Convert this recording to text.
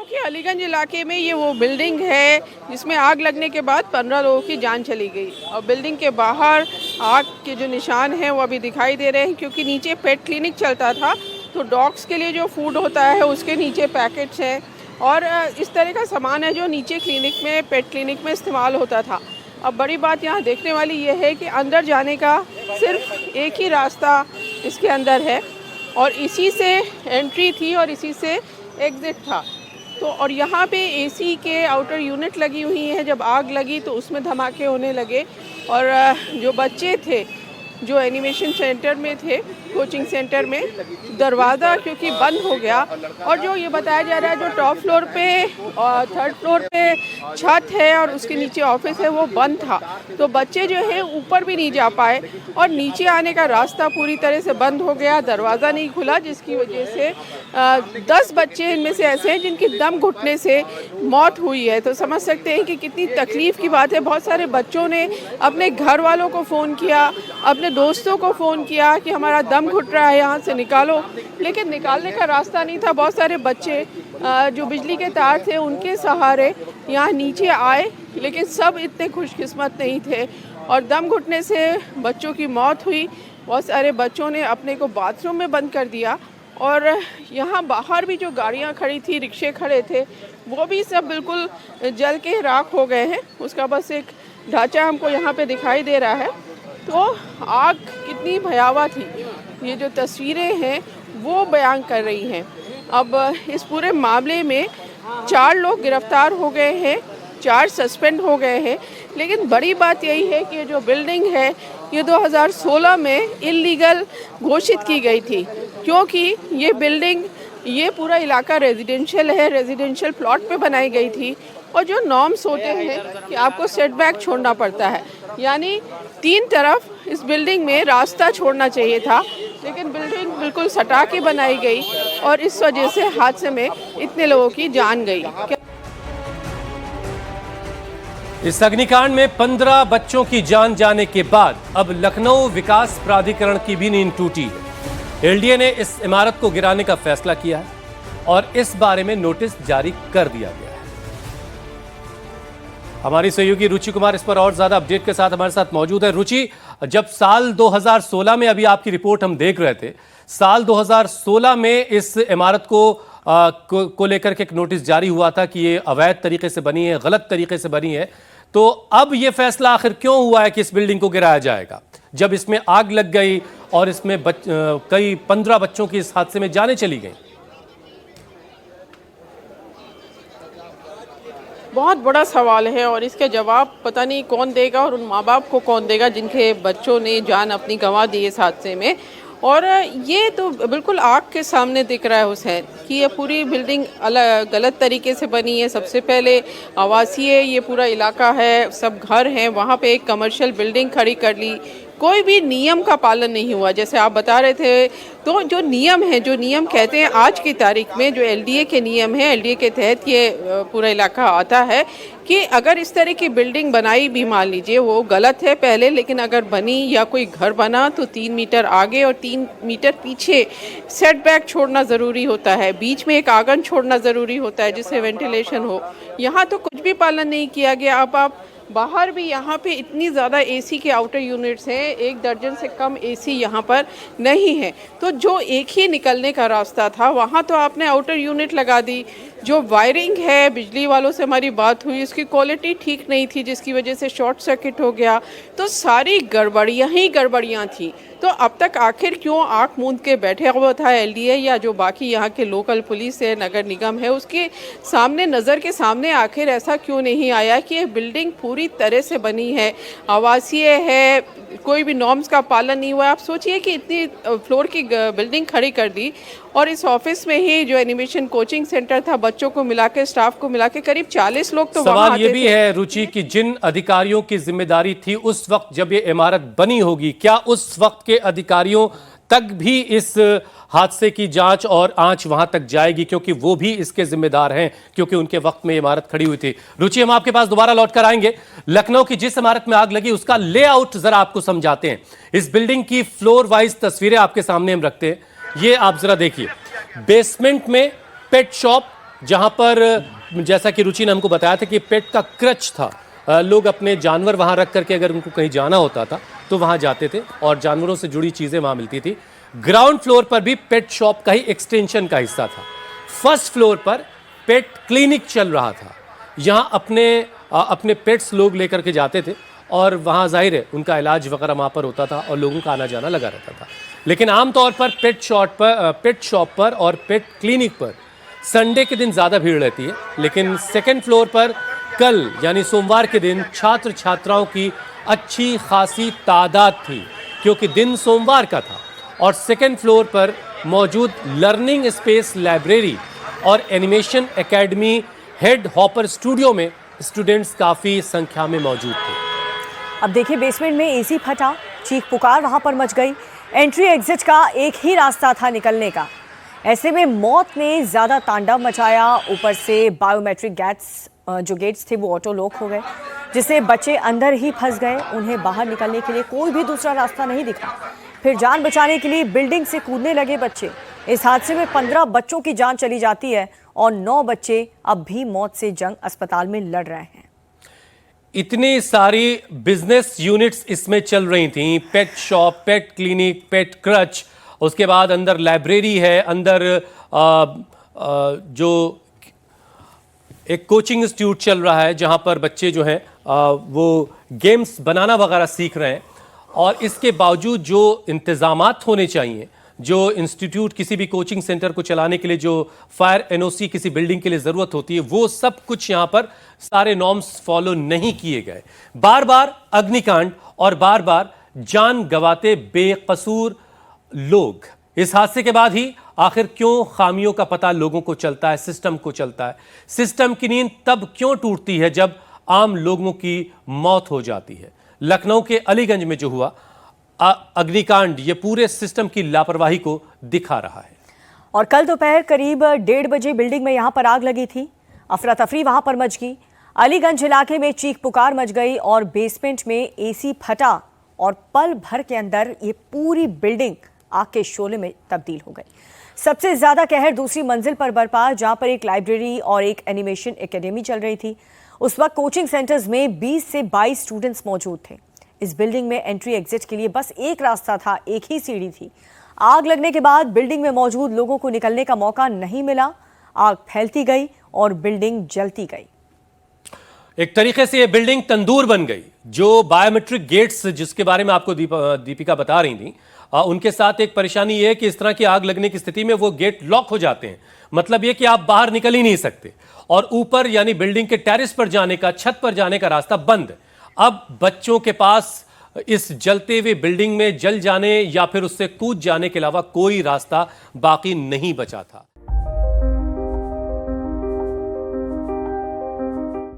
कि अलीगंज इलाके में ये वो बिल्डिंग है जिसमें आग लगने के बाद 15 लोगों की जान चली गई और बिल्डिंग के बाहर आग के जो निशान हैं वो अभी दिखाई दे रहे हैं, क्योंकि नीचे पेट क्लिनिक चलता था तो डॉग्स के लिए जो फूड होता है उसके नीचे पैकेट्स हैं और इस तरह का सामान है जो नीचे क्लिनिक में, पेट क्लिनिक में इस्तेमाल होता था। अब बड़ी बात यहाँ देखने वाली ये है कि अंदर जाने का सिर्फ एक ही रास्ता इसके अंदर है और इसी से एंट्री थी और इसी से एग्ज़िट था। तो और यहाँ पे एसी के आउटर यूनिट लगी हुई है। जब आग लगी तो उसमें धमाके होने लगे और जो बच्चे थे जो एनिमेशन सेंटर में थे, कोचिंग सेंटर में, दरवाज़ा क्योंकि बंद हो गया और जो ये बताया जा रहा है जो टॉप फ्लोर पे और थर्ड फ्लोर पे छत है और उसके नीचे ऑफिस है वो बंद था, तो बच्चे जो है ऊपर भी नहीं जा पाए और नीचे आने का रास्ता पूरी तरह से बंद हो गया, दरवाज़ा नहीं खुला, जिसकी वजह से 10 बच्चे इनमें से ऐसे हैं जिनकी दम घुटने से मौत हुई है। तो समझ सकते हैं कि कितनी तकलीफ़ की बात है। बहुत सारे बच्चों ने अपने घर वालों को फ़ोन किया, अपने दोस्तों को फ़ोन किया कि हमारा दम घुट रहा है, यहाँ से निकालो, लेकिन निकालने का रास्ता नहीं था। बहुत सारे बच्चे जो बिजली के तार थे उनके सहारे यहाँ नीचे आए, लेकिन सब इतने खुशकिस्मत नहीं थे और दम घुटने से बच्चों की मौत हुई। बहुत सारे बच्चों ने अपने को बाथरूम में बंद कर दिया और यहाँ बाहर भी जो गाड़ियाँ खड़ी थी, रिक्शे खड़े थे, वो भी सब बिल्कुल जल के राख हो गए हैं। उसका बस एक ढांचा हमको यहाँ पे दिखाई दे रहा है। तो आग कितनी भयावह थी, ये जो तस्वीरें हैं वो बयान कर रही हैं। अब इस पूरे मामले में 4 लोग गिरफ्तार हो गए हैं, 4 सस्पेंड हो गए हैं, लेकिन बड़ी बात यही है कि ये जो बिल्डिंग है ये 2016 में इल्लीगल घोषित की गई थी, क्योंकि ये बिल्डिंग, ये पूरा इलाका रेजिडेंशियल है, रेजिडेंशियल प्लॉट पे बनाई गई थी और जो नॉर्म्स होते हैं कि आपको सेटबैक छोड़ना पड़ता है, यानी 3 तरफ इस बिल्डिंग में रास्ता छोड़ना चाहिए था, लेकिन बिल्डिंग बिल्कुल सटा के बनाई गई और इस वजह से हादसे में इतने लोगों की जान गई। इस अग्निकांड में 15 बच्चों की जान जाने के बाद अब लखनऊ विकास प्राधिकरण की भी नींद टूटी है। एलडीए ने इस इमारत को गिराने का फैसला किया है और इस बारे में नोटिस जारी कर दिया गया है। हमारी सहयोगी रुचि कुमार इस पर और ज्यादा अपडेट के साथ हमारे साथ मौजूद है। रुचि, जब साल 2016 में, अभी आपकी रिपोर्ट हम देख रहे थे, साल 2016 में इस इमारत को लेकर के एक नोटिस जारी हुआ था कि ये अवैध तरीके से बनी है, गलत तरीके से बनी है, तो अब ये फैसला आखिर क्यों हुआ है कि इस बिल्डिंग को गिराया जाएगा, जब इसमें आग लग गई और इसमें कई 15 बच्चों की इस हादसे में जानें चली गई? बहुत बड़ा सवाल है और इसका जवाब पता नहीं कौन देगा और उन माँ बाप को कौन देगा जिनके बच्चों ने जान अपनी गंवा दी इस हादसे में। और ये तो बिल्कुल आँख के सामने दिख रहा है हुसैन कि ये पूरी बिल्डिंग गलत तरीके से बनी है। सबसे पहले आवासीय ये पूरा इलाका है, सब घर हैं, वहाँ पे एक कमर्शियल बिल्डिंग खड़ी कर ली, कोई भी नियम का पालन नहीं हुआ। जैसे आप बता रहे थे, तो जो नियम है, जो नियम कहते हैं आज की तारीख में, जो एलडीए के नियम है, एलडीए के तहत ये पूरा इलाका आता है कि अगर इस तरह की बिल्डिंग बनाई भी, मान लीजिए वो गलत है पहले, लेकिन अगर बनी या कोई घर बना तो 3 मीटर आगे और 3 मीटर पीछे सेटबैक छोड़ना ज़रूरी होता है, बीच में एक आंगन छोड़ना ज़रूरी होता है जिससे वेंटिलेशन हो। यहाँ तो कुछ भी पालन नहीं किया गया। अब आप बाहर भी, यहाँ पे इतनी ज़्यादा एसी के आउटर यूनिट्स हैं, 1 दर्जन से कम एसी यहाँ पर नहीं है, तो जो एक ही निकलने का रास्ता था वहाँ तो आपने आउटर यूनिट लगा दी। जो वायरिंग है, बिजली वालों से हमारी बात हुई, उसकी क्वालिटी ठीक नहीं थी जिसकी वजह से शॉर्ट सर्किट हो गया। तो सारी गड़बड़ियाँ ही गड़बड़ियाँ थी। तो अब तक आखिर क्यों आंख मूंद के बैठे हुआ था एलडीए या जो बाकी यहाँ के लोकल पुलिस है, नगर निगम है, उसके सामने, नज़र के सामने आखिर ऐसा क्यों नहीं आया कि ये बिल्डिंग पूरी तरह से बनी है, आवासीय है, कोई भी नॉर्म्स का पालन नहीं हुआ। आप सोचिए कि इतनी फ्लोर की बिल्डिंग खड़ी कर दी और इस ऑफिस में ही जो एनिमेशन कोचिंग सेंटर था, बच्चों को मिला के, स्टाफ को मिला के करीब 40 लोग तो वहाँ आते थे। सवाल ये भी है रुचि कि जिन अधिकारियों की जिम्मेदारी थी उस वक्त जब ये इमारत बनी होगी, क्या उस वक्त के अधिकारियों तक भी इस हादसे की जांच और आंच वहां तक जाएगी, क्योंकि वो भी इसके जिम्मेदार हैं, क्योंकि उनके वक्त में इमारत खड़ी हुई थी। रुचि, हम आपके पास दोबारा लौट कर आएंगे। लखनऊ की जिस इमारत में आग लगी उसका लेआउट जरा आपको समझाते हैं। इस बिल्डिंग की फ्लोर वाइज तस्वीरें आपके सामने हम रखते हैं, ये आप जरा देखिए। बेसमेंट में पेट शॉप, जहां पर जैसा कि रुचि ने हमको बताया था कि पेट का क्रच था। लोग अपने जानवर वहां रख करके अगर उनको कहीं जाना होता था तो वहां जाते थे और जानवरों से जुड़ी चीजें वहां मिलती थी। ग्राउंड फ्लोर पर भी पेट शॉप का ही एक्सटेंशन का हिस्सा था। फर्स्ट फ्लोर पर पेट क्लिनिक चल रहा था। यहां अपने पेट्स लोग लेकर के जाते थे और वहां जाहिर है उनका इलाज वगैरह वहां पर होता था और लोगों का आना जाना लगा रहता था। लेकिन आमतौर पर पेट शॉप पर और पेट क्लिनिक पर संडे के दिन ज़्यादा भीड़ रहती है। लेकिन सेकेंड फ्लोर पर कल यानी सोमवार के दिन छात्र छात्राओं की अच्छी खासी तादाद थी, क्योंकि दिन सोमवार का था। और सेकेंड फ्लोर पर मौजूद लर्निंग स्पेस लाइब्रेरी और animation academy head hopper studio में स्टूडेंट्स काफ़ी संख्या में मौजूद थे। अब देखिए, बेसमेंट में एसी फटा, चीख पुकार वहां पर मच गई। एंट्री एग्जिट का एक ही रास्ता था निकलने का। ऐसे में मौत ने ज्यादा तांडव मचाया। ऊपर से बायोमेट्रिक गेट्स थे वो ऑटो लॉक हो गए, जिससे बच्चे अंदर ही फंस गए। उन्हें बाहर निकलने के लिए कोई भी दूसरा रास्ता नहीं दिखा। फिर जान बचाने के लिए बिल्डिंग से कूदने लगे बच्चे। इस हादसे में 15 बच्चों की जान चली जाती है और 9 बच्चे अब भी मौत से जंग अस्पताल में लड़ रहे हैं। इतनी सारी बिजनेस यूनिट्स इसमें चल रही थी, पेट शॉप, पेट क्लिनिक, पेट क्रच, उसके बाद अंदर लाइब्रेरी है, अंदर जो एक कोचिंग इंस्टीट्यूट चल रहा है जहां पर बच्चे जो हैं वो गेम्स बनाना वगैरह सीख रहे हैं। और इसके बावजूद जो इंतजामात होने चाहिए, जो इंस्टीट्यूट किसी भी कोचिंग सेंटर को चलाने के लिए जो फायर एनओसी किसी बिल्डिंग के लिए ज़रूरत होती है, वो सब कुछ यहाँ पर सारे नॉर्म्स फॉलो नहीं किए गए। बार बार अग्निकांड और बार बार जान गंवाते बेकसूर लोग। इस हादसे के बाद ही आखिर क्यों खामियों का पता लोगों को चलता है, सिस्टम को चलता है। सिस्टम की नींद तब क्यों टूटती है जब आम लोगों की मौत हो जाती है। लखनऊ के अलीगंज में जो हुआ अग्निकांड ये पूरे सिस्टम की लापरवाही को दिखा रहा है। और कल दोपहर करीब 1:30 बजे बिल्डिंग में यहां पर आग लगी थी। अफरा तफरी वहां पर मच गई। अलीगंज इलाके में चीख पुकार मच गई और बेसमेंट में एसी फटा और पल भर के अंदर ये पूरी बिल्डिंग आग के शोले में तब्दील हो गई। सबसे ज्यादा कहर दूसरी मंजिल पर बरपा, जहां पर एक लाइब्रेरी और एक एनिमेशन एकेडमी चल रही थी। उस वक्त कोचिंग सेंटर्स में 20 से 22 स्टूडेंट्स मौजूद थे। इस बिल्डिंग में एंट्री एग्जिट के लिए बस एक रास्ता था, एक ही सीढ़ी थी। आग लगने के बाद बिल्डिंग में मौजूद लोगों को निकलने का मौका नहीं मिला। आग फैलती गई और बिल्डिंग जलती गई। एक तरीके से ये बिल्डिंग तंदूर बन गई। जो बायोमेट्रिक गेट्स जिसके बारे में आपको दीपिका बता रही थी, उनके साथ एक परेशानी ये है कि इस तरह की आग लगने की स्थिति में वो गेट लॉक हो जाते हैं। मतलब ये कि आप बाहर निकल ही नहीं सकते और ऊपर यानी बिल्डिंग के टेरेस पर जाने का, छत पर जाने का रास्ता बंद। अब बच्चों के पास इस जलते हुए बिल्डिंग में जल जाने या फिर उससे कूद जाने के अलावा कोई रास्ता बाकी नहीं बचा था।